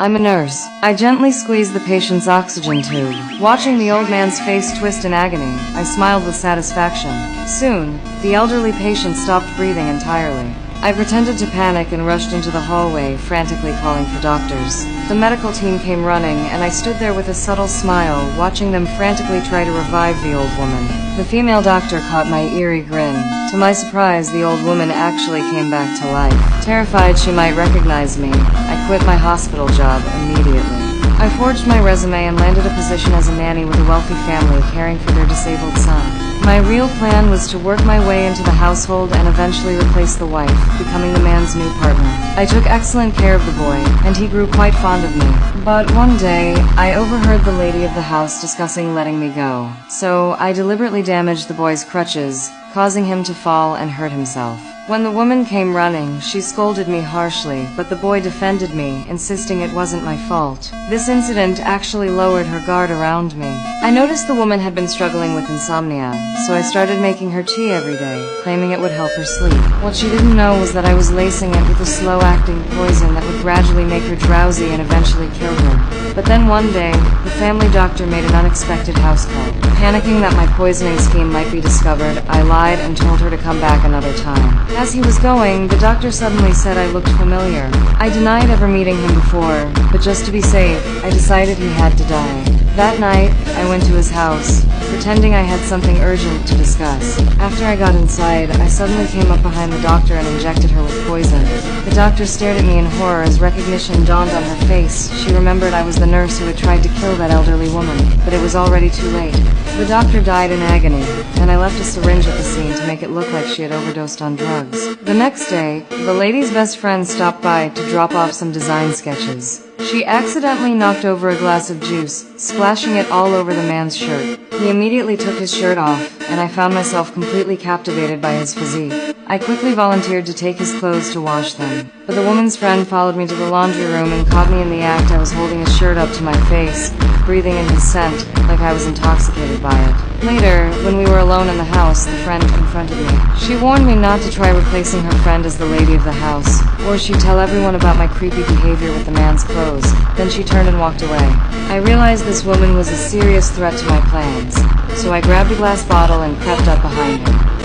I'm a nurse. I gently squeezed the patient's oxygen tube. Watching the old man's face twist in agony, I smiled with satisfaction. Soon, the elderly patient stopped breathing entirely. I pretended to panic and rushed into the hallway, frantically calling for doctors. The medical team came running, and I stood there with a subtle smile, watching them frantically try to revive the old woman. The female doctor caught my eerie grin. To my surprise, the old woman actually came back to life. Terrified she might recognize me, I quit my hospital job immediately. I forged my resume and landed a position as a nanny with a wealthy family caring for their disabled son. My real plan was to work my way into the household and eventually replace the wife, becoming the man's new partner. I took excellent care of the boy, and he grew quite fond of me. But one day, I overheard the lady of the house discussing letting me go. So I deliberately damaged the boy's crutches, causing him to fall and hurt himself. When the woman came running, she scolded me harshly, but the boy defended me, insisting it wasn't my fault. This incident actually lowered her guard around me. I noticed the woman had been struggling with insomnia, so I started making her tea every day, claiming it would help her sleep. What she didn't know was that I was lacing it with a slow-acting poison that would gradually make her drowsy and eventually kill her. But then one day, the family doctor made an unexpected house call. Panicking that my poisoning scheme might be discovered, I lied and told her to come back another time. As he was going, the doctor suddenly said I looked familiar. I denied ever meeting him before, but just to be safe, I decided he had to die. That night, I went to his house, pretending I had something urgent to discuss. After I got inside, I suddenly came up behind the doctor and injected her with poison. The doctor stared at me in horror as recognition dawned on her face. She remembered I was the nurse who had tried to kill that elderly woman, but it was already too late. The doctor died in agony, and I left a syringe at the scene to make it look like she had overdosed on drugs. The next day, the lady's best friend stopped by to drop off some design sketches. She accidentally knocked over a glass of juice, splashing it all over the man's shirt. He immediately took his shirt off, and I found myself completely captivated by his physique. I quickly volunteered to take his clothes to wash them, but the woman's friend followed me to the laundry room and caught me in the act. I was holding his shirt up to my face, breathing in his scent, like I was intoxicated by it. Later, when we were alone in the house, the friend confronted me. She warned me not to try replacing her friend as the lady of the house, or she'd tell everyone about my creepy behavior with the man's clothes. Then she turned and walked away. I realized this woman was a serious threat to my plans, so I grabbed a glass bottle and crept up behind her.